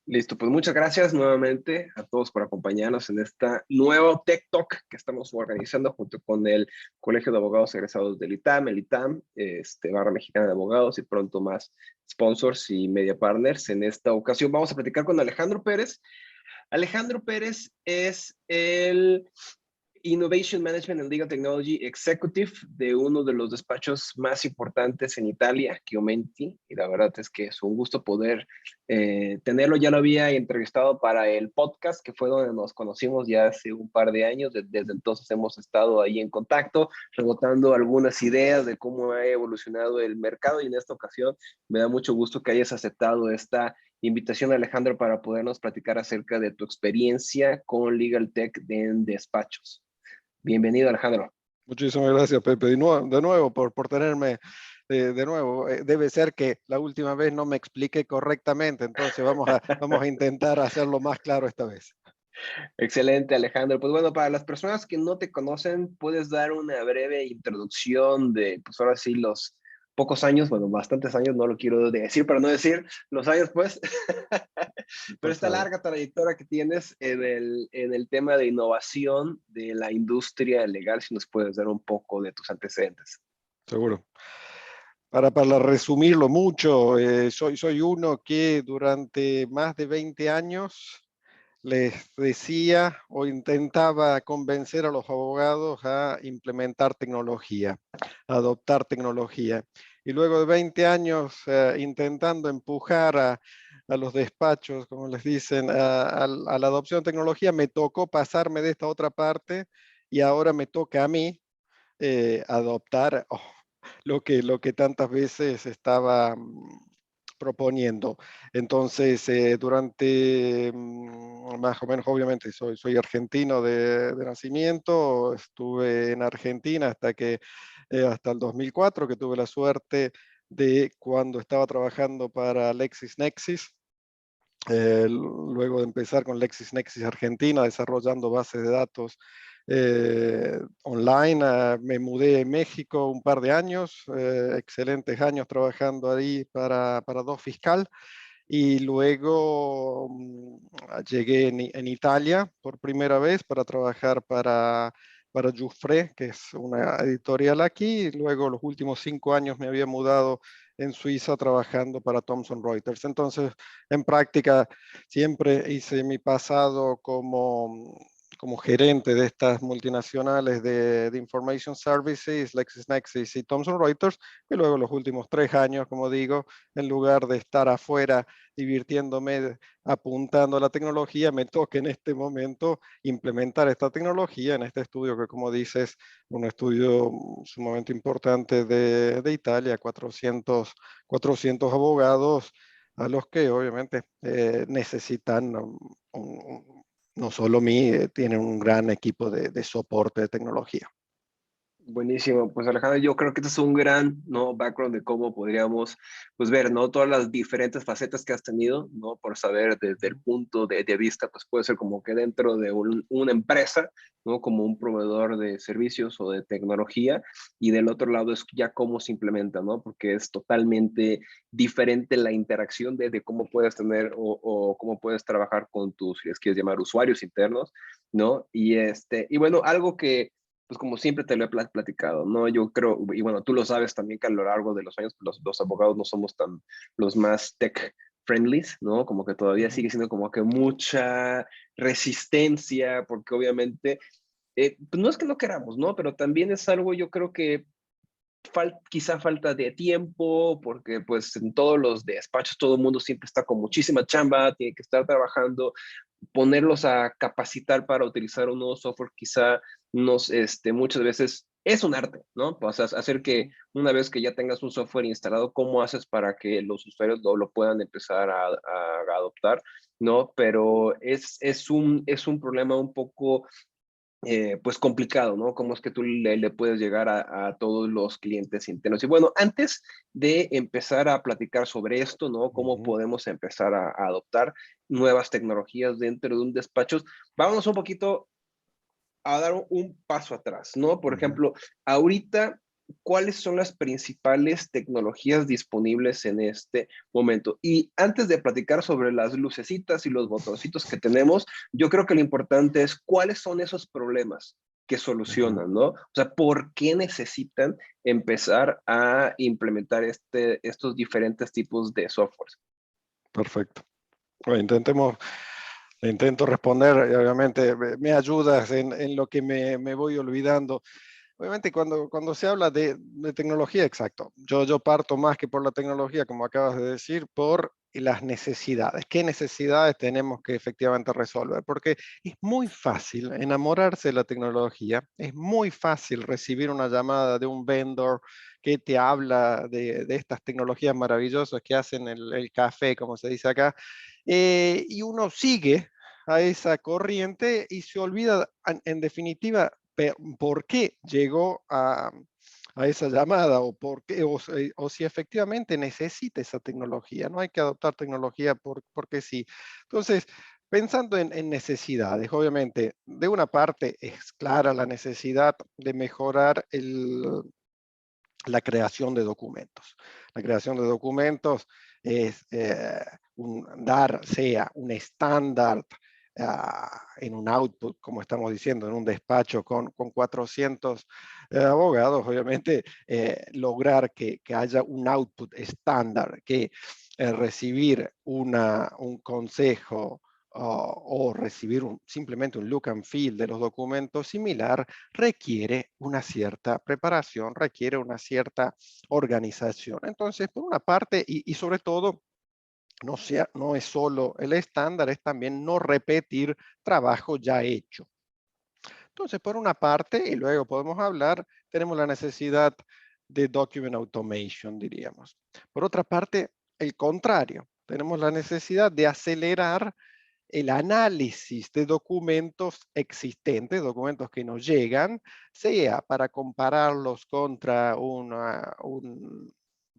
Listo, pues muchas gracias nuevamente a todos por acompañarnos en esta nuevo Tech Talk que estamos organizando junto con el Colegio de Abogados Egresados del ITAM, el ITAM, Barra Mexicana de Abogados y pronto más sponsors y media partners. En esta ocasión vamos a platicar con Alejandro Pérez. Alejandro Pérez es el Innovation Management and Legal Technology Executive de uno de los despachos más importantes en Italia, Chiomenti, y la verdad es que es un gusto poder tenerlo. Ya lo había entrevistado para el podcast, que fue donde nos conocimos ya hace un par de años. Desde entonces hemos estado ahí en contacto, rebotando algunas ideas de cómo ha evolucionado el mercado, y en esta ocasión me da mucho gusto que hayas aceptado esta invitación, Alejandro, para podernos platicar acerca de tu experiencia con Legal Tech en despachos. Bienvenido, Alejandro. Muchísimas gracias, Pepe, de nuevo por tenerme de nuevo. Debe ser que la última vez no me expliqué correctamente, entonces vamos a intentar hacerlo más claro esta vez. Excelente, Alejandro. Pues bueno, para las personas que no te conocen, ¿puedes dar una breve introducción de, pues ahora sí, los pocos años, bueno, bastantes años, no lo quiero decir para no decir los años, pues, pero esta larga trayectoria que tienes en el tema de innovación de la industria legal, si nos puedes dar un poco de tus antecedentes? Seguro. Para resumirlo mucho, soy uno que durante más de 20 años les decía o intentaba convencer a los abogados a implementar tecnología, a adoptar tecnología. Y luego de 20 años intentando empujar a los despachos, como les dicen, a la adopción de tecnología, me tocó pasarme de esta otra parte y ahora me toca a mí adoptar lo que tantas veces estaba proponiendo. Entonces, durante más o menos, obviamente, soy argentino de nacimiento, estuve en Argentina hasta el 2004, que tuve la suerte de cuando estaba trabajando para LexisNexis, luego de empezar con LexisNexis Argentina, desarrollando bases de datos online, me mudé a México un par de años, excelentes años trabajando ahí para Dos Fiscal, y luego llegué en Italia por primera vez para trabajar para Giuffre, que es una editorial aquí, y luego los últimos 5 años me había mudado en Suiza trabajando para Thomson Reuters. Entonces, en práctica, siempre hice mi pasado como gerente de estas multinacionales de Information Services, LexisNexis y Thomson Reuters, y luego los últimos 3 años, como digo, en lugar de estar afuera divirtiéndome, apuntando a la tecnología, me toca en este momento implementar esta tecnología en este estudio que, como dices, un estudio sumamente importante de Italia, 400 abogados a los que obviamente necesitan no solo mí, tienen un gran equipo de soporte de tecnología. Buenísimo, pues Alejandro, yo creo que este es un gran, ¿no?, background de cómo podríamos, pues, ver, ¿no?, todas las diferentes facetas que has tenido, ¿no?, por saber desde el punto de vista, pues puede ser como que dentro de una empresa, ¿no?, como un proveedor de servicios o de tecnología, y del otro lado es ya cómo se implementa, ¿no?, porque es totalmente diferente la interacción de cómo puedes tener o cómo puedes trabajar con tus, si les quieres llamar, usuarios internos, ¿no? Y bueno, algo que pues como siempre te lo he platicado, ¿no? Yo creo, y bueno, tú lo sabes también que a lo largo de los años los abogados no somos tan los más tech friendly, ¿no? Como que todavía sigue siendo como que mucha resistencia, porque obviamente, pues no es que no queramos, ¿no? Pero también es algo, yo creo que quizá falta de tiempo, porque pues en todos los despachos todo el mundo siempre está con muchísima chamba, tiene que estar trabajando, ponerlos a capacitar para utilizar un nuevo software quizá muchas veces es un arte, ¿no? O sea, hacer que una vez que ya tengas un software instalado, ¿cómo haces para que los usuarios lo puedan empezar a adoptar? ¿No? Pero es un problema un poco pues complicado, ¿no? ¿Cómo es que tú le puedes llegar a todos los clientes internos? Y bueno, antes de empezar a platicar sobre esto, ¿no? ¿Cómo podemos empezar a adoptar nuevas tecnologías dentro de un despacho? Vámonos un poquito a dar un paso atrás, ¿no? Por ejemplo, ahorita ¿cuáles son las principales tecnologías disponibles en este momento? Y antes de platicar sobre las lucecitas y los botoncitos que tenemos, yo creo que lo importante es cuáles son esos problemas que Ujú. solucionan, ¿no? O sea, ¿por qué necesitan empezar a implementar estos diferentes tipos de software? Perfecto. Bueno, intento responder y obviamente me ayudas en lo que me voy olvidando. Obviamente cuando se habla de tecnología, exacto. Yo parto más que por la tecnología, como acabas de decir, por las necesidades. ¿Qué necesidades tenemos que efectivamente resolver? Porque es muy fácil enamorarse de la tecnología, es muy fácil recibir una llamada de un vendor que te habla de estas tecnologías maravillosas que hacen el café, como se dice acá, y uno sigue a esa corriente y se olvida, en definitiva, por qué llegó a esa llamada o, por qué, o si efectivamente necesita esa tecnología. No hay que adoptar tecnología porque sí. Entonces, pensando en necesidades, obviamente, de una parte es clara la necesidad de mejorar la creación de documentos. La creación de documentos es dar, sea un estándar en un output, como estamos diciendo, en un despacho con 400 abogados, obviamente lograr que haya un output estándar, que recibir un consejo o recibir simplemente un look and feel de los documentos similar requiere una cierta preparación, requiere una cierta organización. Entonces, por una parte, y sobre todo, no es solo el estándar, es también no repetir trabajo ya hecho. Entonces, por una parte, y luego podemos hablar, tenemos la necesidad de document automation, diríamos. Por otra parte, el contrario, tenemos la necesidad de acelerar el análisis de documentos existentes, documentos que nos llegan, sea para compararlos contra un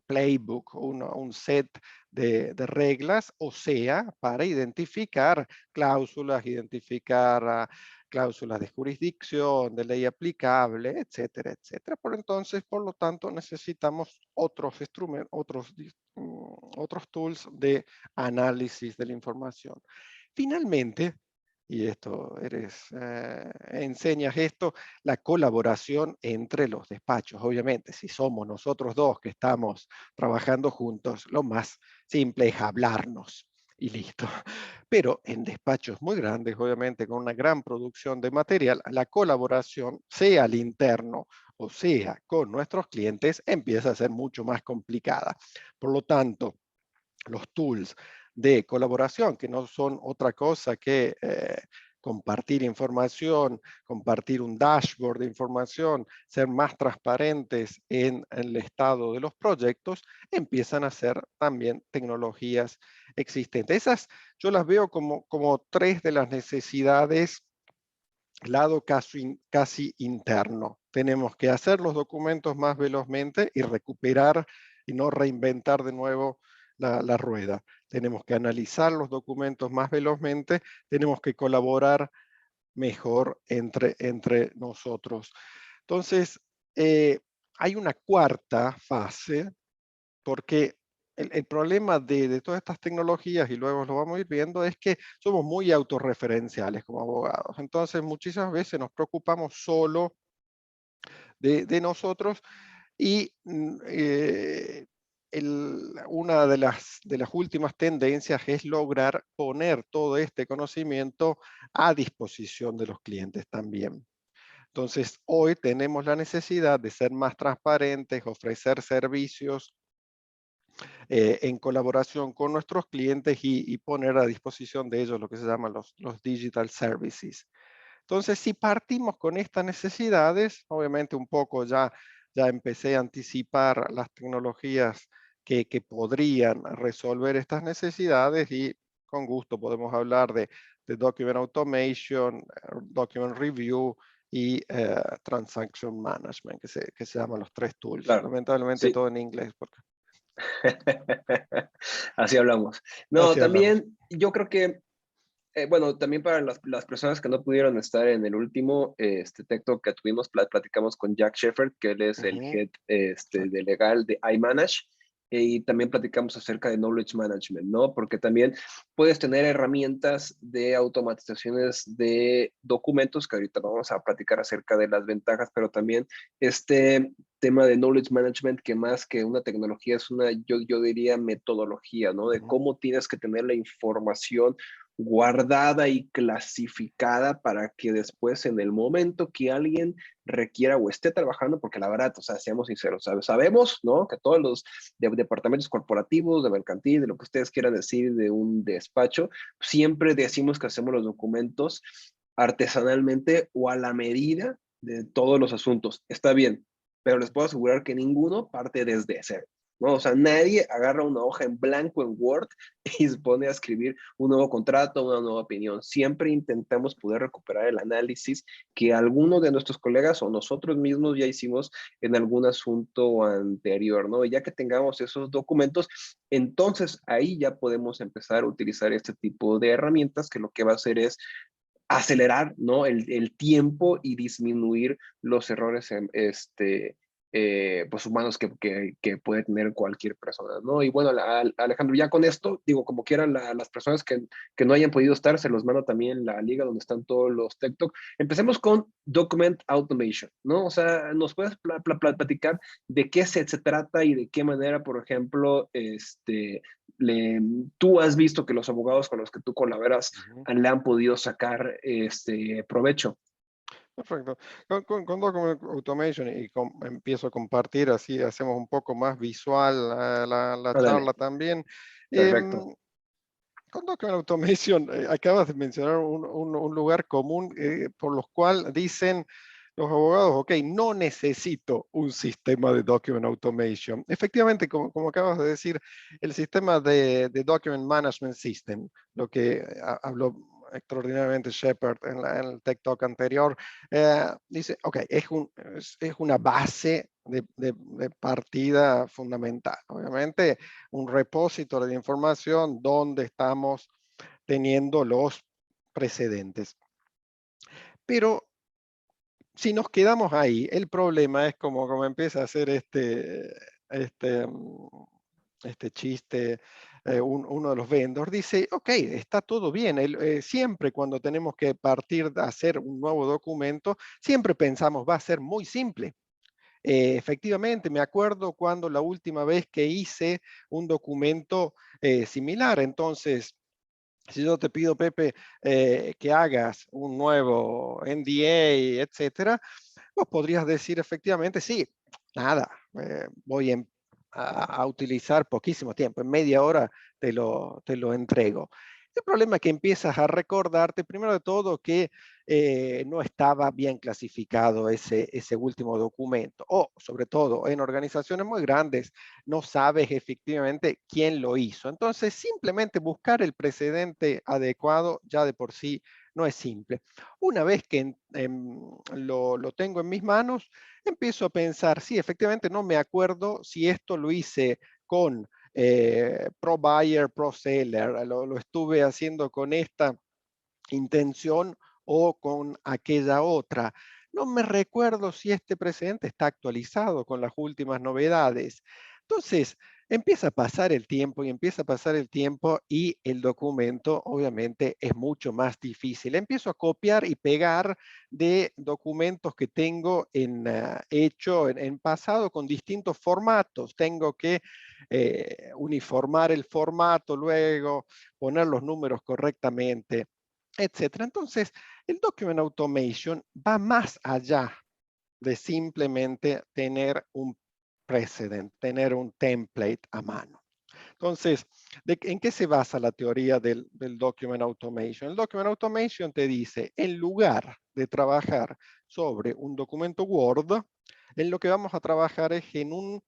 playbook, un set de reglas, o sea, para identificar cláusulas, identificar cláusulas de jurisdicción, de ley aplicable, etcétera, etcétera. Por lo tanto, necesitamos otros instrumentos, otros tools de análisis de la información. Finalmente, y enseñas esto, la colaboración entre los despachos. Obviamente, si somos nosotros dos que estamos trabajando juntos, lo más simple es hablarnos y listo. Pero en despachos muy grandes, obviamente, con una gran producción de material, la colaboración, sea al interno o sea con nuestros clientes, empieza a ser mucho más complicada. Por lo tanto, los tools de colaboración, que no son otra cosa que compartir información, compartir un dashboard de información, ser más transparentes en el estado de los proyectos, empiezan a ser también tecnologías existentes. Esas yo las veo como tres de las necesidades lado casi interno. Tenemos que hacer los documentos más velozmente y recuperar y no reinventar de nuevo la rueda. Tenemos que analizar los documentos más velozmente, tenemos que colaborar mejor entre nosotros. Entonces, hay una cuarta fase, porque el problema de todas estas tecnologías, y luego lo vamos a ir viendo, es que somos muy autorreferenciales como abogados. Entonces, muchísimas veces nos preocupamos solo de nosotros y una de las últimas tendencias es lograr poner todo este conocimiento a disposición de los clientes también. Entonces, hoy tenemos la necesidad de ser más transparentes, ofrecer servicios en colaboración con nuestros clientes y poner a disposición de ellos lo que se llaman los digital services. Entonces, si partimos con estas necesidades, obviamente un poco ya empecé a anticipar las tecnologías que podrían resolver estas necesidades y con gusto podemos hablar de Document Automation, Document Review y Transaction Management, que se llaman los tres tools. Claro, Lamentablemente sí. todo en inglés, porque Así hablamos. No, así hablamos. también yo creo que bueno, también para las personas que no pudieron estar en el último Tech Talk que tuvimos, platicamos con Jack Shepard, que él es el Ujú, head exacto. de legal de iManage, y también platicamos acerca de knowledge management, ¿no? Porque también puedes tener herramientas de automatizaciones de documentos, que ahorita vamos a platicar acerca de las ventajas, pero también este tema de knowledge management, que más que una tecnología es una, yo diría, metodología, ¿no? De Ujú. cómo tienes que tener la información guardada y clasificada para que después en el momento que alguien requiera o esté trabajando, porque la verdad, o sea, seamos sinceros, sabemos, ¿no? Que todos los departamentos corporativos, de mercantil, de lo que ustedes quieran decir de un despacho, siempre decimos que hacemos los documentos artesanalmente o a la medida de todos los asuntos. Está bien, pero les puedo asegurar que ninguno parte desde cero, ¿no? O sea, nadie agarra una hoja en blanco en Word y se pone a escribir un nuevo contrato, una nueva opinión. Siempre intentamos poder recuperar el análisis que alguno de nuestros colegas o nosotros mismos ya hicimos en algún asunto anterior, ¿no? Y ya que tengamos esos documentos, entonces ahí ya podemos empezar a utilizar este tipo de herramientas que lo que va a hacer es acelerar, ¿no? El tiempo y disminuir los errores pues humanos que puede tener cualquier persona, ¿no? Y bueno, Alejandro, ya con esto, digo, como quieran las personas que no hayan podido estar, se los mando también la liga donde están todos los Tech Talk. Empecemos con Document Automation, ¿no? O sea, ¿nos puedes platicar de qué se trata y de qué manera, por ejemplo, tú has visto que los abogados con los que tú colaboras Ujú. le han podido sacar provecho? Perfecto. Con Document Automation y empiezo a compartir, así hacemos un poco más visual la Ándale, charla también. perfecto. Em, con Document Automation, acabas de mencionar un lugar común por los cual dicen los abogados, ok, no necesito un sistema de Document Automation. Efectivamente, como acabas de decir, el sistema de Document Management System, lo que habló extraordinariamente Shepard en el Tech Talk anterior, dice, ok, es una base de partida fundamental. Obviamente, un repositorio de información donde estamos teniendo los precedentes. Pero si nos quedamos ahí, el problema es como empieza a hacer este, mm, este chiste, uno de los vendors, dice, ok, está todo bien. Siempre cuando tenemos que partir de hacer un nuevo documento, siempre pensamos, va a ser muy simple. Efectivamente, me acuerdo cuando la última vez que hice un documento similar. Entonces, si yo te pido, Pepe, que hagas un nuevo NDA, etcétera, vos podrías decir efectivamente, sí, nada, a utilizar poquísimo tiempo, en media hora te lo entrego. El problema es que empiezas a recordarte, primero de todo, que no estaba bien clasificado ese último documento, o sobre todo en organizaciones muy grandes, no sabes efectivamente quién lo hizo. Entonces, simplemente buscar el precedente adecuado ya de por sí no es simple. Una vez que lo tengo en mis manos, empiezo a pensar, sí, efectivamente no me acuerdo si esto lo hice con Pro Buyer, Pro Seller, lo estuve haciendo con esta intención o con aquella otra. No me recuerdo si este precedente está actualizado con las últimas novedades. Entonces, empieza a pasar el tiempo y empieza a pasar el tiempo y el documento obviamente es mucho más difícil. Empiezo a copiar y pegar de documentos que tengo hecho en pasado con distintos formatos. Tengo que uniformar el formato luego, poner los números correctamente, etcétera. Entonces, el Document Automation va más allá de simplemente tener un precedent, tener un template a mano. Entonces, ¿en qué se basa la teoría del Document Automation? El Document Automation te dice, en lugar de trabajar sobre un documento Word, en lo que vamos a trabajar es en un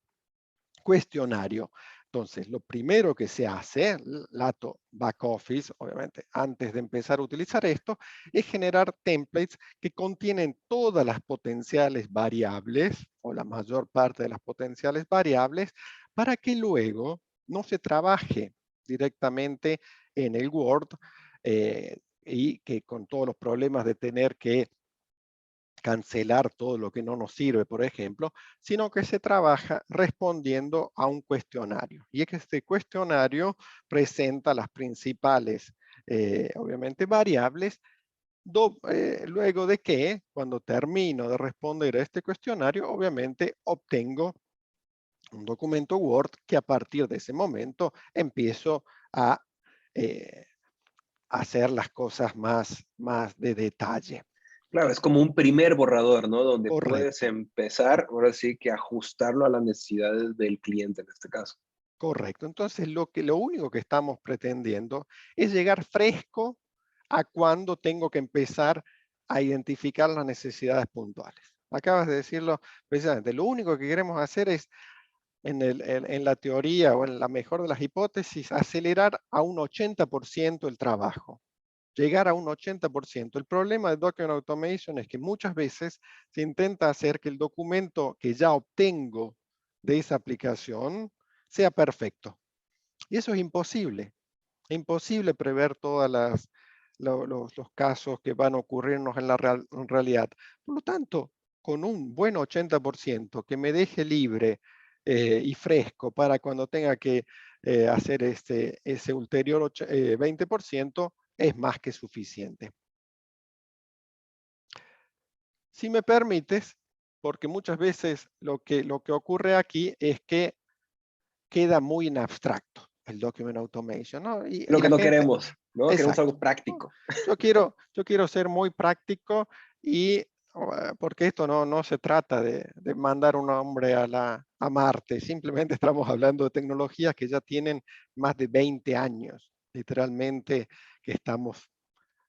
cuestionario. Entonces, lo primero que se hace, lato back office, obviamente, antes de empezar a utilizar esto, es generar templates que contienen todas las potenciales variables o la mayor parte de las potenciales variables para que luego no se trabaje directamente en el Word, y que con todos los problemas de tener que cancelar todo lo que no nos sirve, por ejemplo, sino que se trabaja respondiendo a un cuestionario. Y es que este cuestionario presenta las principales, obviamente, variables, luego de que, cuando termino de responder a este cuestionario, obviamente obtengo un documento Word que a partir de ese momento empiezo a eh, hacer las cosas más de detalle. Claro, es como un primer borrador, ¿no? Donde puedes Correcto. empezar, ahora sí que ajustarlo a las necesidades del cliente en este caso. Correcto. Entonces, lo único que estamos pretendiendo es llegar fresco a cuando tengo que empezar a identificar las necesidades puntuales. Acabas de decirlo precisamente. Lo único que queremos hacer es, en la teoría o en la mejor de las hipótesis, acelerar a un 80% el trabajo. Llegar a un 80%. El problema de Document Automation es que muchas veces se intenta hacer que el documento que ya obtengo de esa aplicación sea perfecto. Y eso es imposible. Es imposible prever todos los casos que van a ocurrirnos en la en realidad. Por lo tanto, con un buen 80% que me deje libre y fresco para cuando tenga que hacer ese ulterior 20%, es más que suficiente. Si me permites, porque muchas veces lo que ocurre aquí es que queda muy en abstracto el document automation, ¿no? Lo Y que la no gente, queremos, ¿no? Queremos exacto, algo ¿no? práctico. Yo quiero ser muy práctico y porque esto no se trata de mandar un hombre a Marte, simplemente estamos hablando de tecnologías que ya tienen más de 20 años, literalmente, que estamos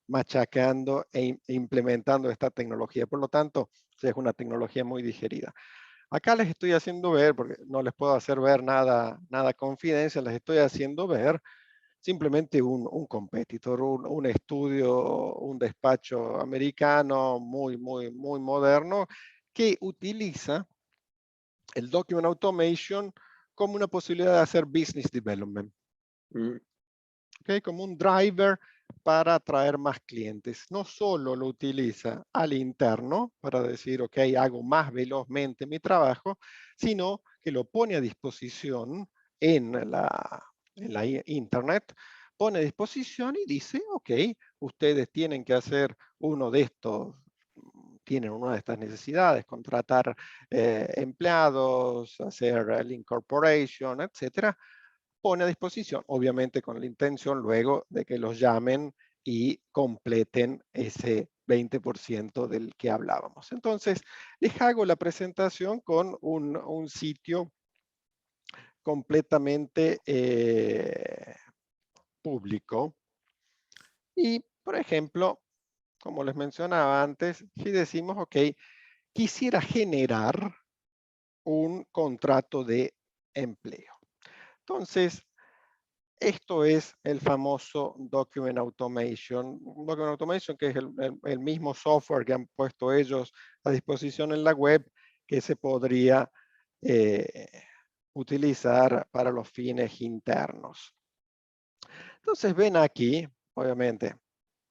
machacando e implementando esta tecnología. Por lo tanto, es una tecnología muy digerida. Acá les estoy haciendo ver, porque no les puedo hacer ver nada confidencial, les estoy haciendo ver simplemente un competitor, un estudio, un despacho americano muy moderno que utiliza el Document Automation como una posibilidad de hacer business development. Mm. ¿Okay? Como un driver para atraer más clientes. No solo lo utiliza al interno para decir, ok, hago más velozmente mi trabajo, sino que lo pone a disposición en la internet, pone a disposición y dice, ok, ustedes tienen que hacer uno de estos, tienen una de estas necesidades, contratar empleados, hacer el incorporation, etcétera, pone a disposición, obviamente con la intención luego de que los llamen y completen ese 20% del que hablábamos. Entonces, les hago la presentación con un sitio completamente público. Y, por ejemplo, como les mencionaba antes, si decimos, ok, quisiera generar un contrato de empleo. Entonces, esto es el famoso Document Automation. Document Automation, que es el mismo software que han puesto ellos a disposición en la web, que se podría eh, utilizar para los fines internos. Entonces ven aquí, obviamente,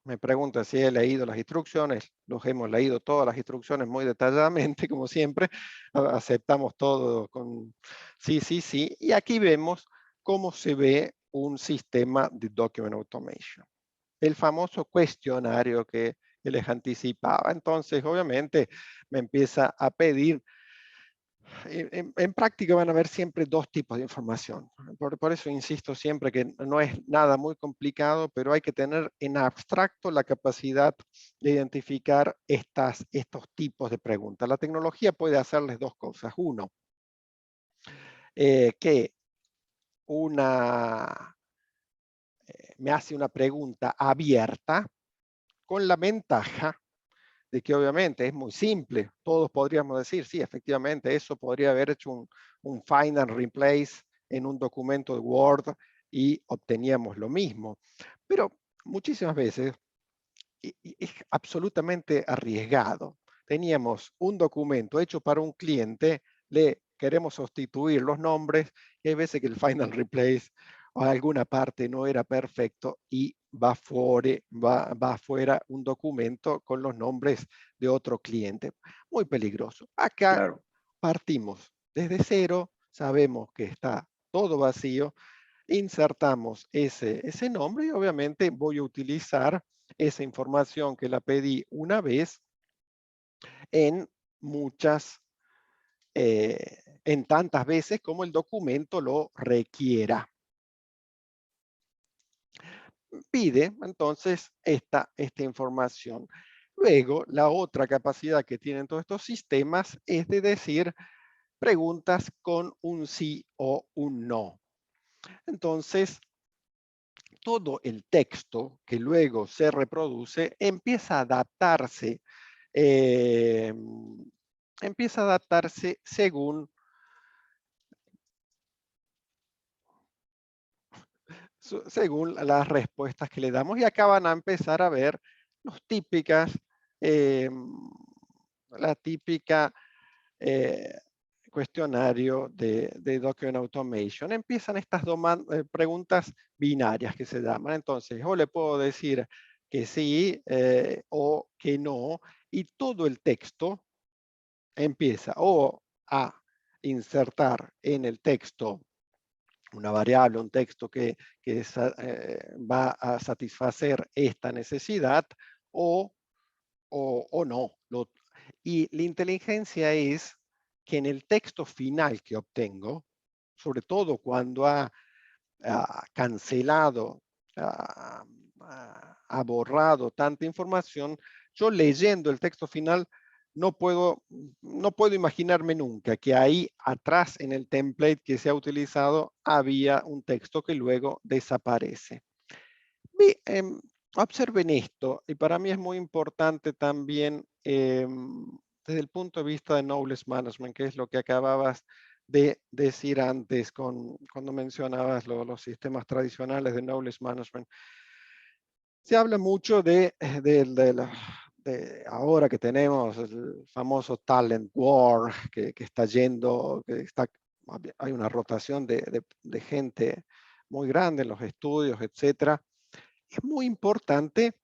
me pregunta si he leído las instrucciones. Los hemos leído todas las instrucciones muy detalladamente, como siempre. Aceptamos todo con sí, sí, sí. Y aquí vemos cómo se ve un sistema de Document Automation. El famoso cuestionario que les anticipaba. Entonces, obviamente, me empieza a pedir en práctica van a haber siempre dos tipos de información. Por eso insisto siempre que no es nada muy complicado, pero hay que tener en abstracto la capacidad de identificar estos tipos de preguntas. La tecnología puede hacerles dos cosas. Uno, que me hace una pregunta abierta con la ventaja de que obviamente es muy simple. Todos podríamos decir, sí, efectivamente, eso podría haber hecho un find and replace en un documento de Word y obteníamos lo mismo. Pero muchísimas veces es absolutamente arriesgado. Teníamos un documento hecho para un cliente, le queremos sustituir los nombres y hay veces que el find and replace o alguna parte no era perfecto y va afuera un documento con los nombres de otro cliente. Muy peligroso. Acá Claro, partimos desde cero, sabemos que está todo vacío, insertamos ese nombre y obviamente voy a utilizar esa información que la pedí una vez en muchas, en tantas veces como el documento lo requiera. Pide entonces esta información. Luego, la otra capacidad que tienen todos estos sistemas es de decir preguntas con un sí o un no. Entonces, todo el texto que luego se reproduce eh, empieza a adaptarse según las respuestas que le damos y acá van a empezar a ver los típicas, eh, la típica eh, cuestionario de Document Automation. Empiezan estas preguntas binarias que se llaman. Entonces, yo le puedo decir que sí o que no, y todo el texto empieza o a insertar en el texto una variable, un texto que va a satisfacer esta necesidad o, o no. Y la inteligencia es que en el texto final que obtengo, sobre todo cuando ha cancelado, ha borrado tanta información, yo leyendo el texto final no puedo imaginarme nunca que ahí atrás en el template que se ha utilizado había un texto que luego desaparece. Observen esto, y para mí es muy importante también desde el punto de vista de Knowledge Management, que es lo que acababas de decir antes cuando mencionabas los sistemas tradicionales de Knowledge Management. Se habla mucho de ahora que tenemos el famoso Talent War, que está yendo, hay una rotación de gente muy grande en los estudios, etcétera. Es muy importante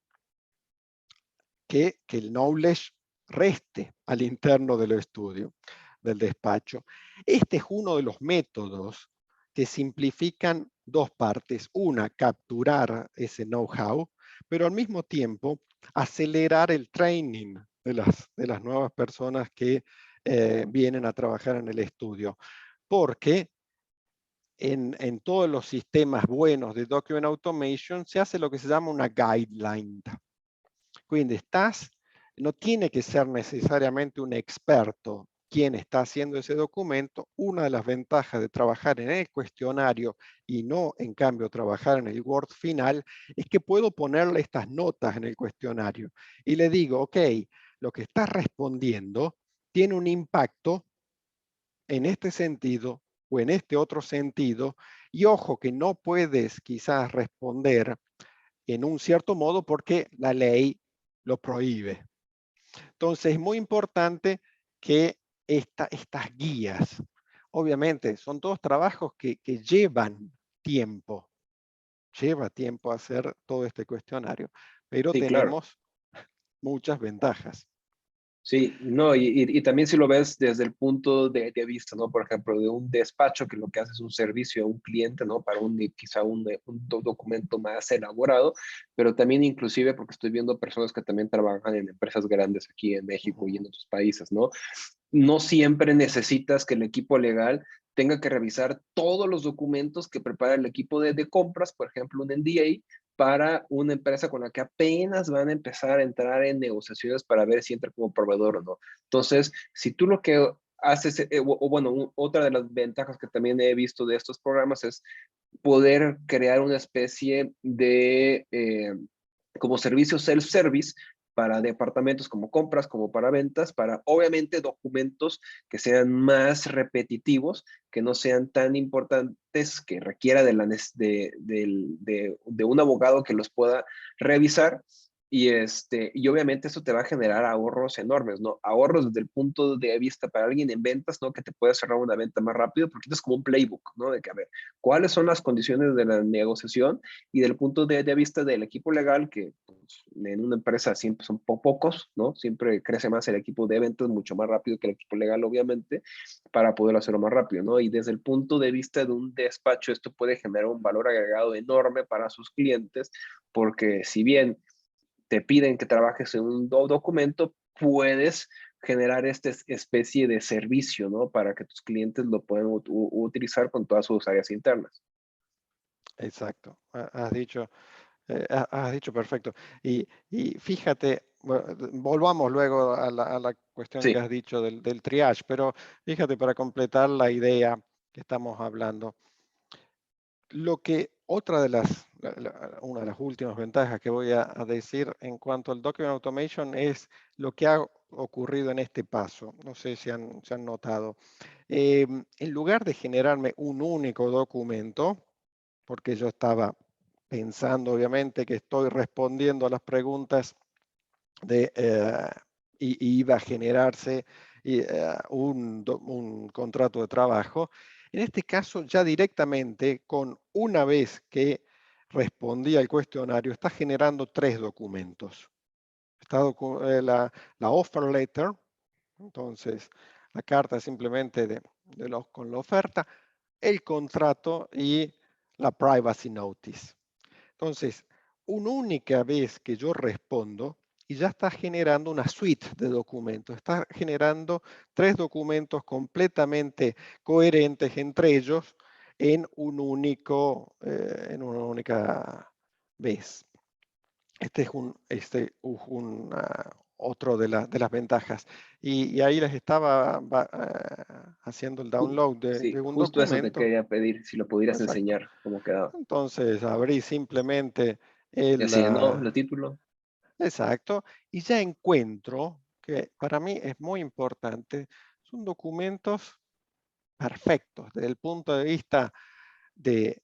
que el knowledge reste al interno del estudio, del despacho. Este es uno de los métodos que simplifican dos partes. Una, capturar ese know-how, pero al mismo tiempo acelerar el training de las nuevas personas que vienen a trabajar en el estudio. Porque en todos los sistemas buenos de Document Automation se hace lo que se llama una guideline. Quindi no tiene que ser necesariamente un experto quien está haciendo ese documento. Una de las ventajas de trabajar en el cuestionario y no, en cambio, trabajar en el Word final es que puedo ponerle estas notas en el cuestionario y le digo, ok, lo que estás respondiendo tiene un impacto en este sentido o en este otro sentido, y ojo que no puedes quizás responder en un cierto modo porque la ley lo prohíbe. Entonces es muy importante que estas guías, obviamente son todos trabajos que llevan tiempo, lleva tiempo hacer todo este cuestionario, pero sí, claro. tenemos muchas ventajas. Sí, no, y también si lo ves desde el punto de vista, ¿no? Por ejemplo, de un despacho que lo que hace es un servicio a un cliente, ¿no? Para quizá un documento más elaborado, pero también inclusive porque estoy viendo personas que también trabajan en empresas grandes aquí en México y en otros países, ¿no? No siempre necesitas que el equipo legal tenga que revisar todos los documentos que prepara el equipo de compras, por ejemplo, un NDA, para una empresa con la que apenas van a empezar a entrar en negociaciones para ver si entra como proveedor o no. Entonces, si tú lo que haces, bueno, otra de las ventajas que también he visto de estos programas es poder crear una especie de como servicio self-service para departamentos como compras, como para ventas, para obviamente documentos que sean más repetitivos, que no sean tan importantes, que requiera de un abogado que los pueda revisar Y obviamente eso te va a generar ahorros enormes, ¿no? Ahorros desde el punto de vista para alguien en ventas, ¿no? Que te puede cerrar una venta más rápido, porque esto es como un playbook, ¿no? De que, a ver, ¿cuáles son las condiciones de la negociación? Y del punto de vista del equipo legal, que pues, en una empresa siempre son pocos, ¿no? Siempre crece más el equipo de ventas, mucho más rápido que el equipo legal, obviamente, para poder hacerlo más rápido, ¿no? Y desde el punto de vista de un despacho, esto puede generar un valor agregado enorme para sus clientes, porque si bien te piden que trabajes en un documento, puedes generar esta especie de servicio, ¿no? Para que tus clientes lo puedan utilizar con todas sus áreas internas. Exacto, has dicho perfecto. Y fíjate, volvamos luego a la cuestión que Sí, has dicho del triage, pero fíjate para completar la idea que estamos hablando. Lo que otra de una de las últimas ventajas que voy a decir en cuanto al Document Automation es lo que ha ocurrido en este paso. No sé si se han notado. En lugar de generarme un único documento, porque yo estaba pensando obviamente que estoy respondiendo a las preguntas y iba a generarse un contrato de trabajo. En este caso, ya directamente, con una vez que respondí al cuestionario, está generando 3 documentos. Está la offer letter, entonces la carta simplemente con la oferta, el contrato y la privacy notice. Entonces, una única vez que yo respondo, y ya está generando una suite de documentos, está generando 3 documentos completamente coherentes entre ellos en en una única vez. Este es otro de las ventajas. Y ahí les estaba haciendo el download sí, de un justo eso te documento. quería pedir, si lo pudieras Exacto. enseñar cómo quedaba. Entonces abrí simplemente Y el... así, ¿no? El título. exacto. Y ya encuentro que para mí es muy importante. Son documentos perfectos desde el punto de vista de,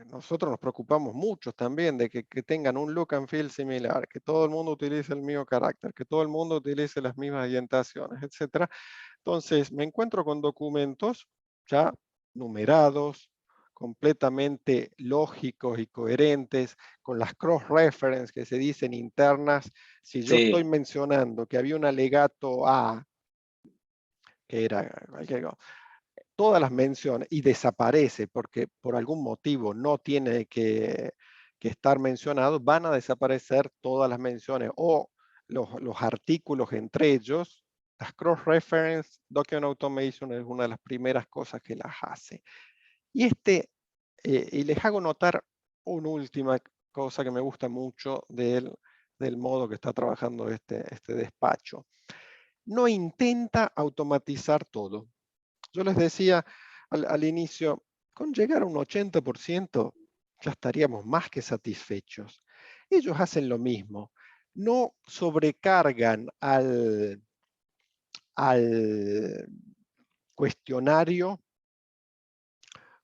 nosotros nos preocupamos mucho también de que tengan un look and feel similar, que todo el mundo utilice el mismo carácter, que todo el mundo utilice las mismas orientaciones, etcétera. Entonces me encuentro con documentos ya numerados, completamente lógicos y coherentes, con las cross-reference que se dicen internas. Si yo estoy Sí, mencionando que había un alegato A, que era todas las menciones, y desaparece porque por algún motivo no tiene que estar mencionado, van a desaparecer todas las menciones o los artículos entre ellos. Las cross-reference, Document Automation es una de las primeras cosas que las hace. Y les hago notar una última cosa que me gusta mucho del modo que está trabajando este despacho. No intenta automatizar todo. Yo les decía al inicio, con llegar a un 80% ya estaríamos más que satisfechos. Ellos hacen lo mismo. No sobrecargan al cuestionario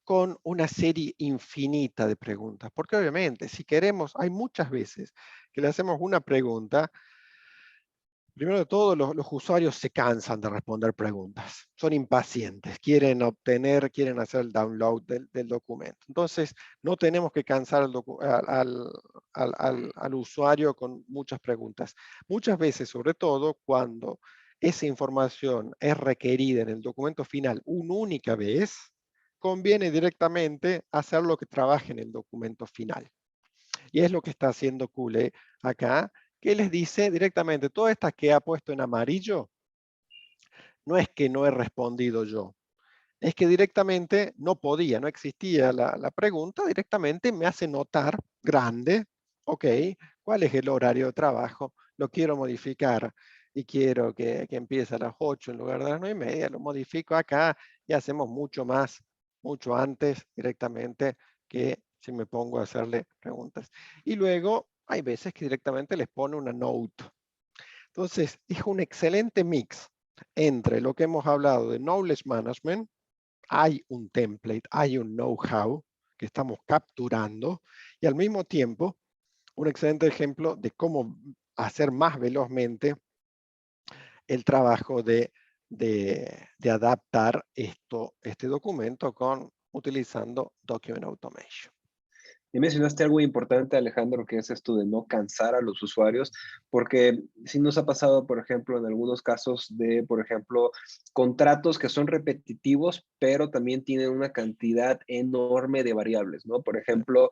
con una serie infinita de preguntas. Porque obviamente, si queremos, hay muchas veces que le hacemos una pregunta. Primero de todo, los usuarios se cansan de responder preguntas, son impacientes, quieren hacer el download del documento. Entonces, no tenemos que cansar al usuario con muchas preguntas. Muchas veces, sobre todo, cuando esa información es requerida en el documento final una única vez, conviene directamente hacer lo que trabaje en el documento final. Y es lo que está haciendo Cule acá, que les dice directamente, todas estas que ha puesto en amarillo, no es que no he respondido yo, es que directamente no podía, no existía la pregunta, directamente me hace notar grande, ok, ¿cuál es el horario de trabajo? Lo quiero modificar y quiero que empiece a las 8 en lugar de las 9:30, lo modifico acá y hacemos mucho antes directamente que si me pongo a hacerle preguntas. Y luego hay veces que directamente les pone una note. Entonces, es un excelente mix entre lo que hemos hablado de knowledge management, hay un template, hay un know-how que estamos capturando y al mismo tiempo un excelente ejemplo de cómo hacer más velozmente el trabajo de adaptar este documento utilizando Document Automation. Y mencionaste algo importante, Alejandro, que es esto de no cansar a los usuarios, porque sí nos ha pasado, por ejemplo, en algunos casos de, por ejemplo, contratos que son repetitivos, pero también tienen una cantidad enorme de variables, ¿no? Por ejemplo,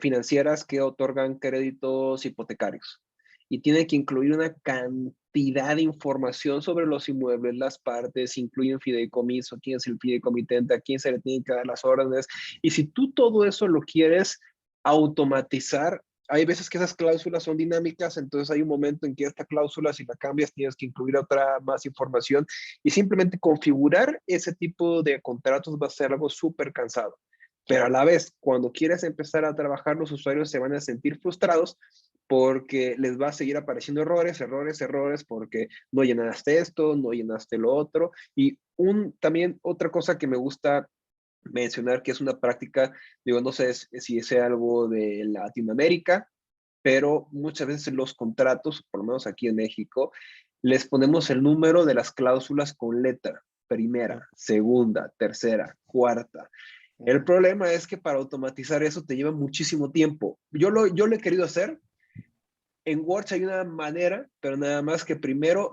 financieras que otorgan créditos hipotecarios y tiene que incluir una cantidad de información sobre los inmuebles, las partes, incluyen fideicomiso, quién es el fideicomitente, a quién se le tienen que dar las órdenes. Y si tú todo eso lo quieres automatizar, hay veces que esas cláusulas son dinámicas, entonces hay un momento en que esta cláusula, si la cambias, tienes que incluir otra más información y simplemente configurar ese tipo de contratos va a ser algo súper cansado. Pero a la vez, cuando quieres empezar a trabajar, los usuarios se van a sentir frustrados porque les va a seguir apareciendo errores, errores, errores, porque no llenaste esto, no llenaste lo otro. Y también otra cosa que me gusta mencionar, que es una práctica, digo, no sé si es algo de Latinoamérica, pero muchas veces los contratos, por lo menos aquí en México, les ponemos el número de las cláusulas con letra, primera, segunda, tercera, cuarta. El problema es que para automatizar eso te lleva muchísimo tiempo. Yo lo he querido hacer. En Word hay una manera, pero nada más que primero,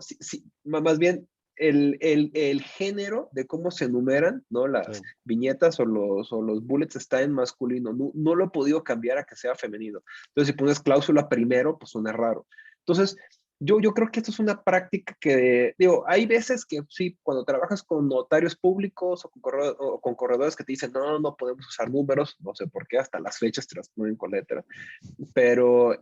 más bien el género de cómo se enumeran, ¿no? Las Sí. viñetas o los bullets está en masculino. No lo he podido cambiar a que sea femenino. Entonces, si pones cláusula primero, pues suena raro. Entonces, yo creo que esto es una práctica que, digo, hay veces que sí, cuando trabajas con notarios públicos o con corredores que te dicen, no podemos usar números, no sé por qué, hasta las fechas te las ponen con letra, pero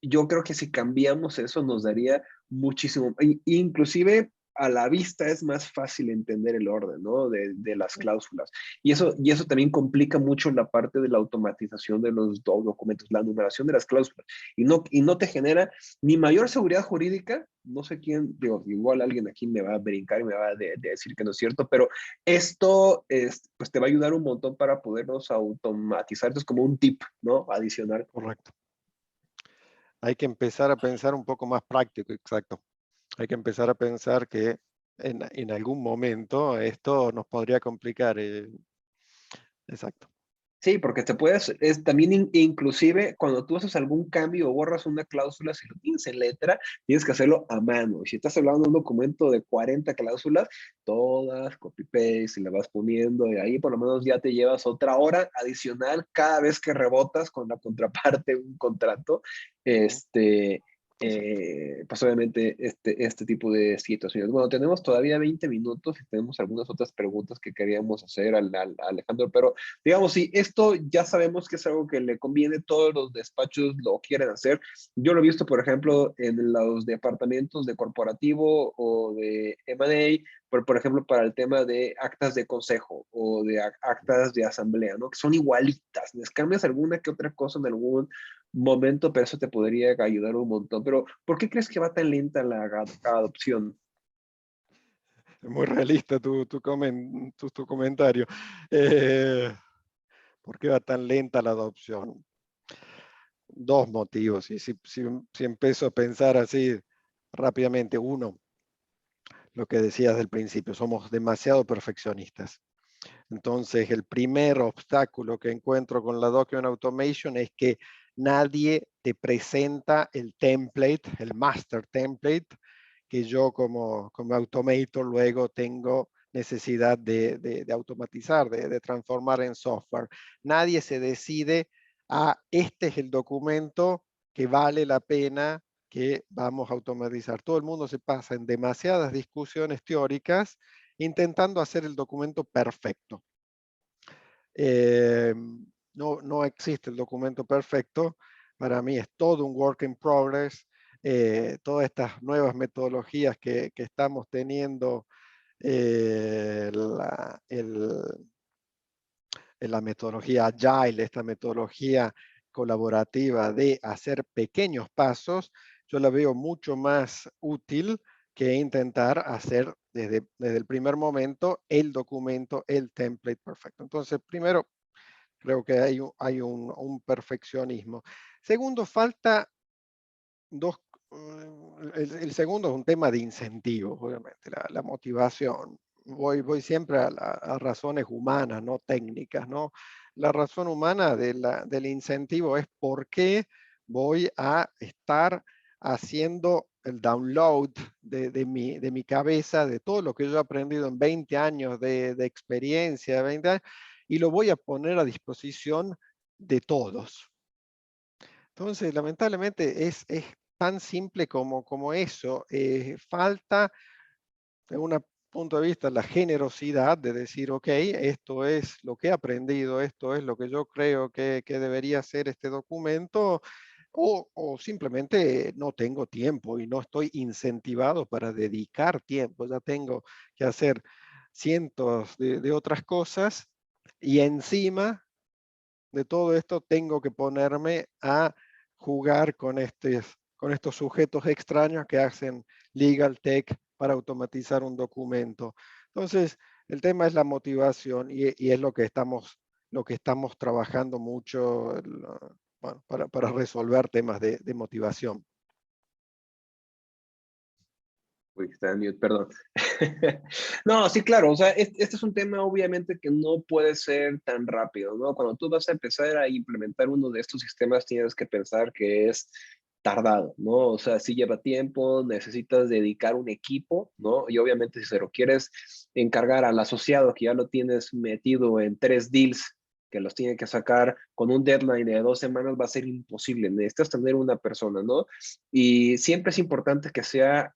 yo creo que si cambiamos eso nos daría muchísimo, inclusive a la vista es más fácil entender el orden, ¿no? De las cláusulas. Y eso también complica mucho la parte de la automatización de los documentos, la numeración de las cláusulas. Y no te genera ni mayor seguridad jurídica, no sé quién, digo, igual alguien aquí me va a brincar y me va de decir que no es cierto, pero esto pues te va a ayudar un montón para podernos automatizar. Esto es como un tip, ¿no? Adicional. Correcto. Hay que empezar a pensar un poco más práctico, exacto. Hay que empezar a pensar que en algún momento esto nos podría complicar. Exacto. Sí, porque también inclusive cuando tú haces algún cambio o borras una cláusula, si lo tienes en letra, tienes que hacerlo a mano. Y si estás hablando de un documento de 40 cláusulas, todas copy-paste y le vas poniendo, y ahí por lo menos ya te llevas otra hora adicional cada vez que rebotas con la contraparte un contrato. Pues obviamente este tipo de situaciones. Bueno, tenemos todavía 20 minutos y tenemos algunas otras preguntas que queríamos hacer a Alejandro, pero digamos, si esto ya sabemos que es algo que le conviene, todos los despachos lo quieren hacer. Yo lo he visto, por ejemplo, en los departamentos de corporativo o de M&A, por ejemplo, para el tema de actas de consejo o de actas de asamblea, ¿no? Que son igualitas. Les cambias alguna que otra cosa en algún momento, pero eso te podría ayudar un montón. Pero, ¿por qué crees que va tan lenta la adopción? Es muy realista tu comentario. Eh, ¿Por qué va tan lenta la adopción? Dos motivos. Y si empiezo a pensar así rápidamente, uno, lo que decías del principio, somos demasiado perfeccionistas. Entonces, el primer obstáculo que encuentro con la Document Automation es que nadie te presenta el template, el master template, que yo como automator luego tengo necesidad de automatizar, de transformar en software. Nadie se decide a este es el documento que vale la pena que vamos a automatizar. Todo el mundo se pasa en demasiadas discusiones teóricas intentando hacer el documento perfecto. No existe el documento perfecto. Para mí es todo un work in progress. Todas estas nuevas metodologías que estamos teniendo, la metodología agile, esta metodología colaborativa de hacer pequeños pasos, yo la veo mucho más útil que intentar hacer desde el primer momento el documento, el template perfecto. Entonces, primero, Creo que hay un perfeccionismo. Segundo, falta dos. El segundo es un tema de incentivos, obviamente, la motivación. Voy siempre a razones humanas, no técnicas, ¿no? La razón humana del incentivo es por qué voy a estar haciendo el download de mi cabeza, de todo lo que yo he aprendido en 20 años de experiencia, 20 años, y lo voy a poner a disposición de todos. Entonces, lamentablemente es tan simple como eso. Falta, de un punto de vista, la generosidad de decir, ok, esto es lo que he aprendido, esto es lo que yo creo que debería ser este documento, o simplemente no tengo tiempo y no estoy incentivado para dedicar tiempo. Ya tengo que hacer cientos de otras cosas y encima de todo esto tengo que ponerme a jugar con estos sujetos extraños que hacen legal tech para automatizar un documento. Entonces, el tema es la motivación y es lo que estamos trabajando mucho bueno, para resolver temas de motivación. Uy, está en mute, perdón. No, sí, claro, o sea, este es un tema obviamente que no puede ser tan rápido, ¿no? Cuando tú vas a empezar a implementar uno de estos sistemas, tienes que pensar que es tardado, ¿no? O sea, sí lleva tiempo, necesitas dedicar un equipo, ¿no? Y obviamente si se lo quieres encargar al asociado que ya lo tienes metido en 3 deals, que los tiene que sacar con un deadline de 2 semanas, va a ser imposible. Necesitas tener una persona, ¿no? Y siempre es importante que sea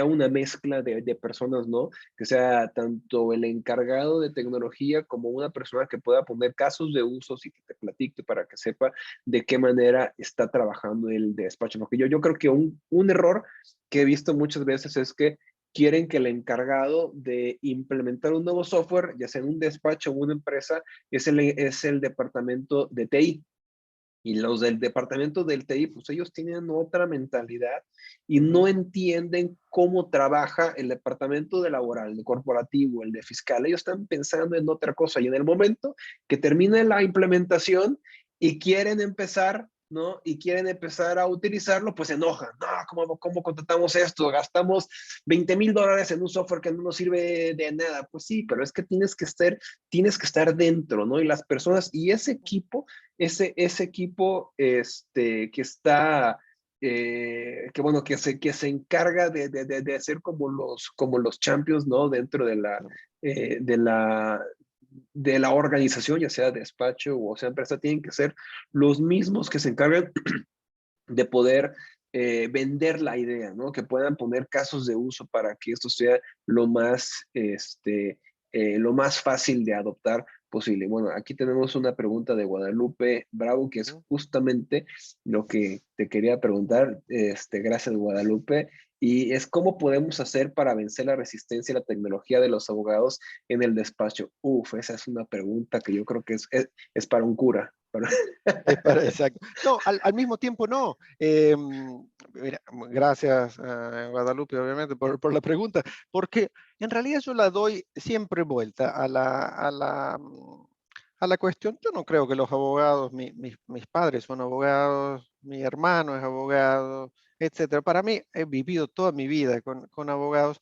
una mezcla de personas, ¿no? Que sea tanto el encargado de tecnología como una persona que pueda poner casos de usos y que te platique para que sepa de qué manera está trabajando el despacho. Porque yo creo que un error que he visto muchas veces es que quieren que el encargado de implementar un nuevo software, ya sea en un despacho o una empresa, es el departamento de TI. Y los del departamento del TI, pues ellos tienen otra mentalidad y no entienden cómo trabaja el departamento de laboral, de corporativo, el de fiscal. Ellos están pensando en otra cosa y en el momento que termine la implementación y quieren empezar, ¿no? Y quieren empezar a utilizarlo, pues se enojan. No, ¿cómo contratamos esto? Gastamos $20,000 en un software que no nos sirve de nada. Pues sí, pero es que tienes que estar dentro, ¿no? Y las personas y ese equipo que está, que bueno, que se encarga de hacer como los champions, ¿no? Dentro eh, de la, de la organización, ya sea despacho o sea empresa, tienen que ser los mismos que se encargan de poder vender la idea, ¿no? Que puedan poner casos de uso para que esto sea lo más fácil de adoptar posible. Bueno, aquí tenemos una pregunta de Guadalupe Bravo, que es justamente lo que te quería preguntar. Gracias, Guadalupe. Y es cómo podemos hacer para vencer la resistencia a la tecnología de los abogados en el despacho. Uf, esa es una pregunta que yo creo que es para un cura. Exacto. No, al mismo tiempo no. Mira, gracias, Guadalupe, obviamente, por la pregunta, porque en realidad yo la doy siempre vuelta a la cuestión. Yo no creo que los abogados, mis padres son abogados, mi hermano es abogado, etcétera. Para mí, he vivido toda mi vida con abogados.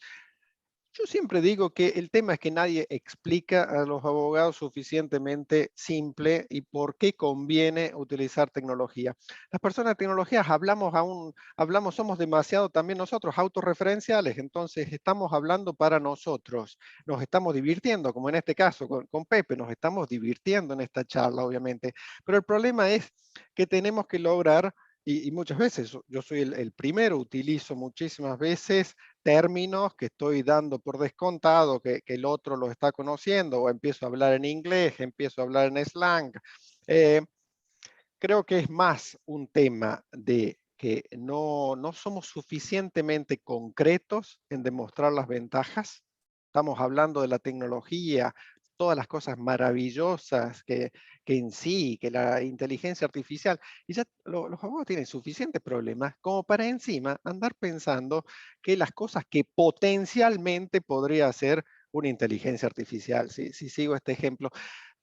Yo siempre digo que el tema es que nadie explica a los abogados suficientemente simple y por qué conviene utilizar tecnología. Las personas de tecnologías hablamos, somos demasiado también nosotros autorreferenciales, entonces estamos hablando para nosotros, nos estamos divirtiendo, como en este caso con Pepe, nos estamos divirtiendo en esta charla, obviamente, pero el problema es que tenemos que lograr, y muchas veces yo soy el primero, utilizo muchísimas veces términos que estoy dando por descontado, que el otro los está conociendo, o empiezo a hablar en inglés, empiezo a hablar en slang. Eh, Creo que es más un tema de que no somos suficientemente concretos en demostrar las ventajas. Estamos hablando de la tecnología, todas las cosas maravillosas que en sí, que la inteligencia artificial, y ya los abogados tienen suficientes problemas como para encima andar pensando que las cosas que potencialmente podría hacer una inteligencia artificial, si sigo este ejemplo.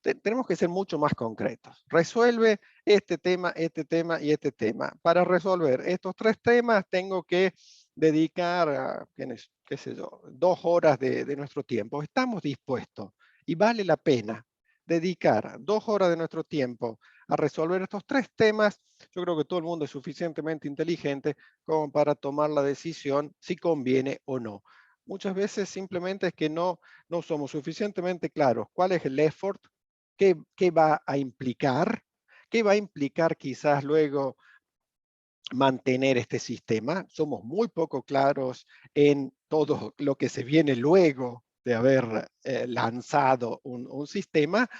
tenemos que ser mucho más concretos. Resuelve este tema y este tema. Para resolver estos 3 temas tengo que dedicar, qué sé yo, 2 horas de nuestro tiempo. ¿Estamos dispuestos y vale la pena dedicar 2 horas de nuestro tiempo a resolver estos 3 temas? Yo creo que todo el mundo es suficientemente inteligente como para tomar la decisión si conviene o no. Muchas veces simplemente es que no somos suficientemente claros cuál es el effort, qué va a implicar, qué va a implicar quizás luego mantener este sistema. Somos muy poco claros en todo lo que se viene luego de haber lanzado un sistema.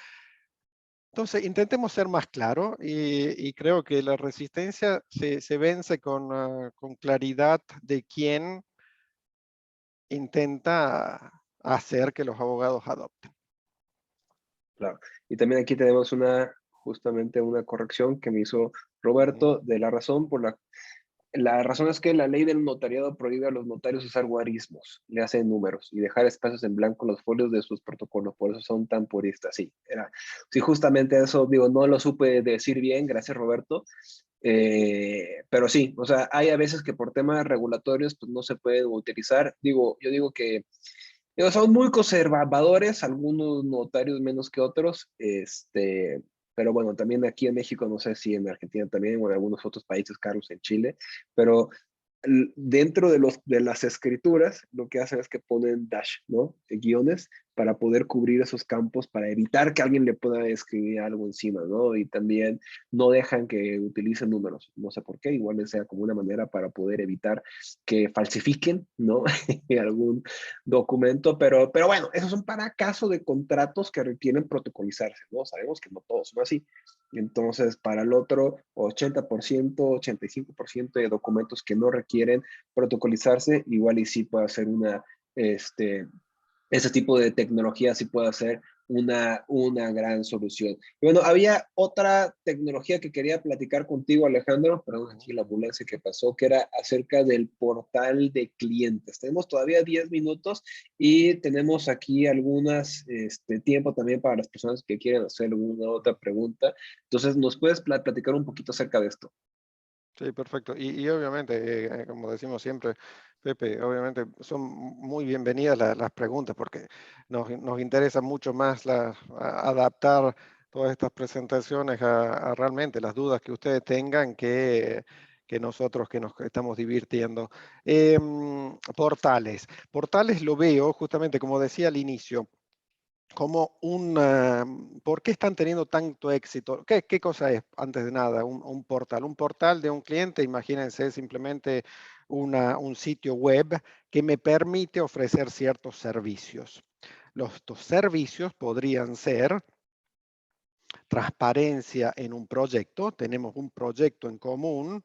Entonces, intentemos ser más claros y creo que la resistencia se vence con claridad de quién intenta hacer que los abogados adopten. Claro. Y también aquí tenemos justamente una corrección que me hizo Roberto de la razón es que la ley del notariado prohíbe a los notarios usar guarismos, le hacen números y dejar espacios en blanco en los folios de sus protocolos, por eso son tan puristas. Sí, justamente eso, digo, no lo supe decir bien, gracias Roberto, pero sí, o sea, hay a veces que por temas regulatorios pues no se pueden utilizar. Yo digo que son muy conservadores, algunos notarios menos que otros, pero bueno, también aquí en México, no sé si en Argentina también o en algunos otros países, Carlos, en Chile, pero dentro de las escrituras, lo que hacen es que ponen dash, ¿no? Guiones para poder cubrir esos campos, para evitar que alguien le pueda escribir algo encima, ¿no? Y también no dejan que utilicen números, no sé por qué, igual sea como una manera para poder evitar que falsifiquen, ¿no? algún documento, pero bueno, esos son para caso de contratos que requieren protocolizarse, ¿no? Sabemos que no todos son así. Entonces, para el otro 80%, 85% de documentos que no requieren protocolizarse, igual y sí puede hacer ese tipo de tecnología sí puede ser una gran solución. Y bueno, había otra tecnología que quería platicar contigo, Alejandro, perdón, aquí la ambulancia que pasó, que era acerca del portal de clientes. Tenemos todavía 10 minutos y tenemos aquí algunas, tiempo también para las personas que quieren hacer alguna otra pregunta. Entonces, ¿nos puedes platicar un poquito acerca de esto? Sí, perfecto. Y obviamente, como decimos siempre, Pepe, obviamente son muy bienvenidas las preguntas porque nos interesa mucho más adaptar todas estas presentaciones a realmente las dudas que ustedes tengan que nosotros que nos estamos divirtiendo. Portales lo veo justamente como decía al inicio como ¿por qué están teniendo tanto éxito? ¿Qué cosa es, antes de nada, un portal? Un portal de un cliente, imagínense simplemente un sitio web que me permite ofrecer ciertos servicios. Estos servicios podrían ser transparencia en un proyecto. Tenemos un proyecto en común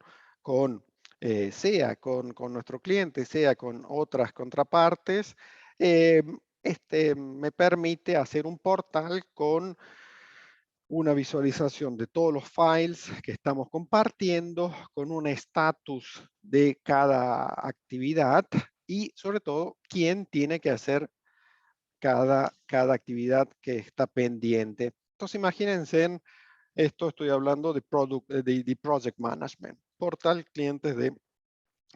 sea con nuestro cliente, sea con otras contrapartes. Eh, me permite hacer un portal con una visualización de todos los files que estamos compartiendo, con un estatus de cada actividad y sobre todo quién tiene que hacer cada actividad que está pendiente. Entonces imagínense, esto estoy hablando de Project Management, portal clientes de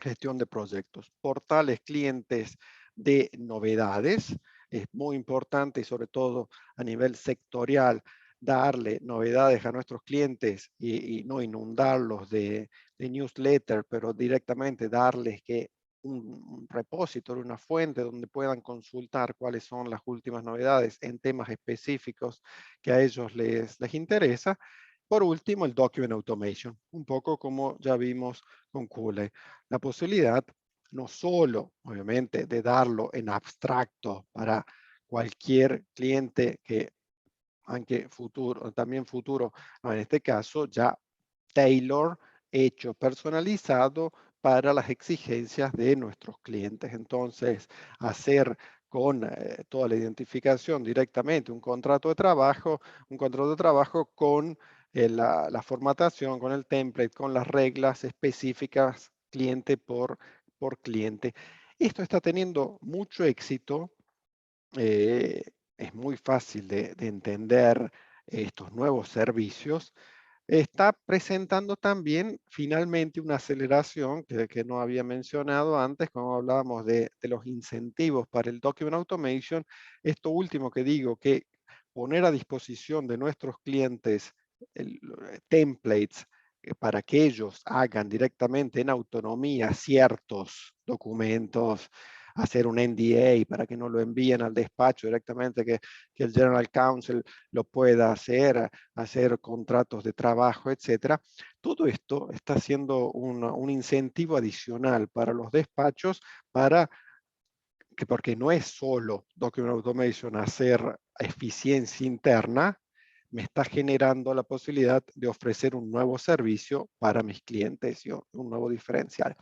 gestión de proyectos, portales clientes de novedades. Es muy importante y sobre todo a nivel sectorial darle novedades a nuestros clientes y no inundarlos de newsletter, pero directamente darles que un repository, una fuente donde puedan consultar cuáles son las últimas novedades en temas específicos que a ellos les interesa. Por último, el Document Automation, un poco como ya vimos con Cooley. La posibilidad no solo, obviamente, de darlo en abstracto para cualquier cliente que, aunque también futuro, no, en este caso ya tailor, hecho personalizado para las exigencias de nuestros clientes. Entonces, hacer con toda la identificación directamente un contrato de trabajo con la formatación, con el template, con las reglas específicas cliente por cliente. Esto está teniendo mucho éxito. Es muy fácil de entender estos nuevos servicios, está presentando también finalmente una aceleración que no había mencionado antes, cuando hablábamos de los incentivos para el Document Automation. Esto último que digo, que poner a disposición de nuestros clientes templates para que ellos hagan directamente en autonomía ciertos documentos, hacer un NDA para que no lo envíen al despacho directamente, que el General Counsel lo pueda hacer contratos de trabajo, etcétera. Todo esto está siendo un incentivo adicional para los despachos porque no es solo Document Automation hacer eficiencia interna, me está generando la posibilidad de ofrecer un nuevo servicio para mis clientes y un nuevo diferencial.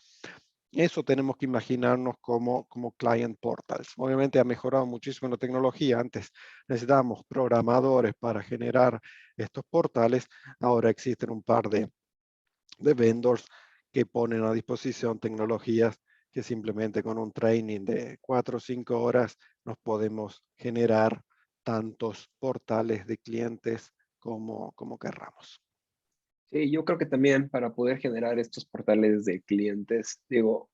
Eso tenemos que imaginarnos como client portals. Obviamente ha mejorado muchísimo la tecnología. Antes necesitábamos programadores para generar estos portales. Ahora existen un par de vendors que ponen a disposición tecnologías que simplemente con un training de 4 o 5 horas nos podemos generar tantos portales de clientes como querramos. Sí, yo creo que también para poder generar estos portales de clientes, digo,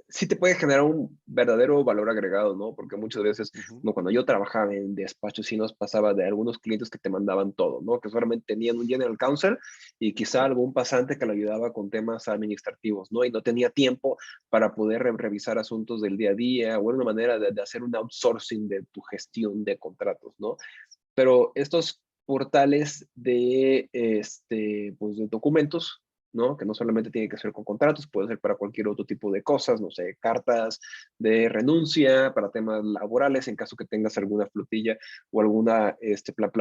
sí te puede generar un verdadero valor agregado, ¿no? Porque muchas veces, no, cuando yo trabajaba en despacho, sí nos pasaba de algunos clientes que te mandaban todo, ¿no? Que solamente tenían un general counsel y quizá algún pasante que le ayudaba con temas administrativos, ¿no? Y no tenía tiempo para poder revisar asuntos del día a día o una manera de hacer un outsourcing de tu gestión de contratos, ¿no? Pero estos portales pues de documentos, ¿no? Que no solamente tiene que ser con contratos, puede ser para cualquier otro tipo de cosas, no sé, cartas de renuncia, para temas laborales, en caso que tengas alguna flotilla o alguna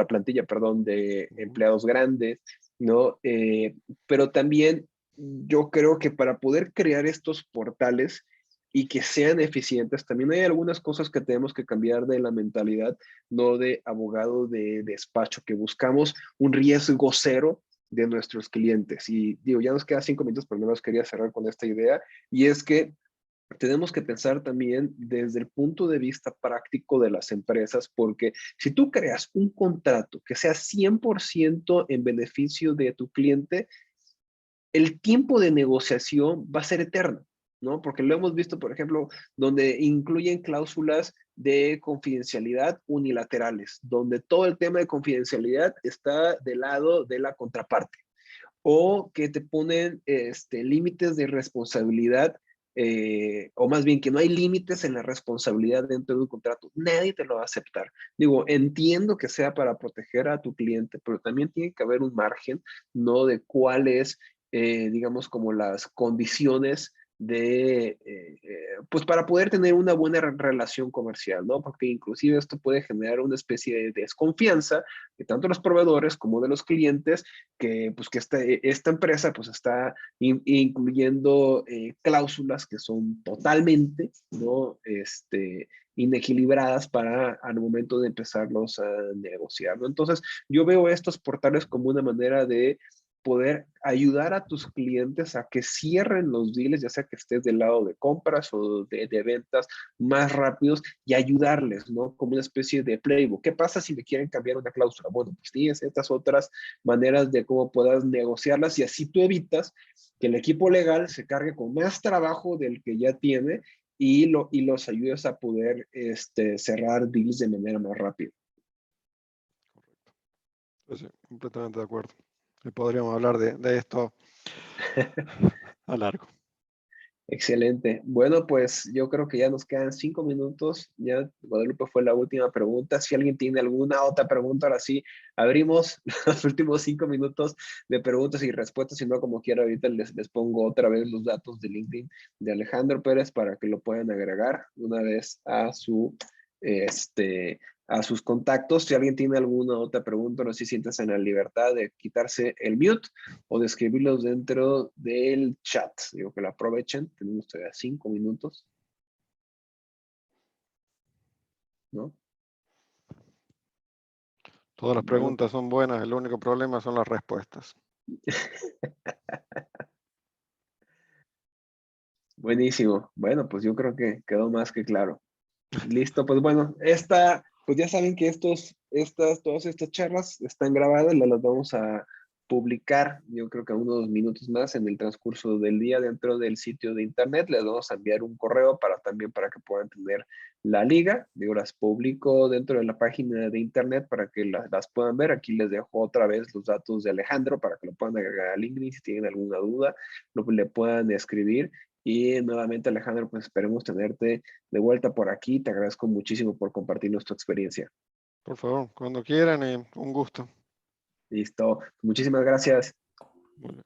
plantilla, perdón, de empleados grandes, ¿no? Pero también yo creo que para poder crear estos portales y que sean eficientes, también hay algunas cosas que tenemos que cambiar de la mentalidad, no de abogado de despacho, que buscamos un riesgo cero de nuestros clientes. Y digo, ya nos quedan 5 minutos, pero no más quería cerrar con esta idea, y es que tenemos que pensar también desde el punto de vista práctico de las empresas, porque si tú creas un contrato que sea 100% en beneficio de tu cliente, el tiempo de negociación va a ser eterno, ¿no? Porque lo hemos visto, por ejemplo, donde incluyen cláusulas de confidencialidad unilaterales, donde todo el tema de confidencialidad está del lado de la contraparte, o que te ponen límites de responsabilidad, o más bien que no hay límites en la responsabilidad dentro de un contrato. Nadie te lo va a aceptar. Digo, entiendo que sea para proteger a tu cliente, pero también tiene que haber un margen, ¿no? De cuáles, digamos, como las condiciones pues para poder tener una buena relación comercial, ¿no? Porque inclusive esto puede generar una especie de desconfianza de tanto los proveedores como de los clientes, que pues que esta empresa pues está incluyendo cláusulas que son totalmente, ¿no? Inequilibradas para al momento de empezarlos a negociar, ¿no? Entonces yo veo estos portales como una manera de poder ayudar a tus clientes a que cierren los deals, ya sea que estés del lado de compras o de ventas más rápidos, y ayudarles, ¿no? Como una especie de playbook. ¿Qué pasa si me quieren cambiar una cláusula? Bueno, pues tienes estas otras maneras de cómo puedas negociarlas, y así tú evitas que el equipo legal se cargue con más trabajo del que ya tiene y los ayudes a poder cerrar deals de manera más rápida. Sí, completamente de acuerdo. Y podríamos hablar de esto a largo. Excelente. Bueno, pues yo creo que ya nos quedan 5 minutos. Ya Guadalupe fue la última pregunta. Si alguien tiene alguna otra pregunta, ahora sí, abrimos los últimos 5 minutos de preguntas y respuestas. Si no, como quiera, ahorita les pongo otra vez los datos de LinkedIn de Alejandro Pérez para que lo puedan agregar una vez a sus contactos. Si alguien tiene alguna otra pregunta, no sé si sientas en la libertad de quitarse el mute o de escribirlos dentro del chat. Digo que lo aprovechen. Tenemos todavía 5 minutos, ¿no? Todas las Bueno, preguntas pues, son buenas, el único problema son las respuestas. buenísimo. Bueno, pues yo creo que quedó más que claro. Listo, pues bueno, esta pues ya saben que todas estas charlas están grabadas, las vamos a publicar, yo creo que a unos minutos más en el transcurso del día dentro del sitio de internet. Les vamos a enviar un correo también para que puedan tener la liga. Digo, las publico dentro de la página de internet para que las puedan ver. Aquí les dejo otra vez los datos de Alejandro para que lo puedan agregar a LinkedIn si tienen alguna duda, le puedan escribir. Y nuevamente, Alejandro, pues esperemos tenerte de vuelta por aquí. Te agradezco muchísimo por compartirnos tu experiencia. Por favor, cuando quieran, un gusto. Listo. Muchísimas gracias. Bueno.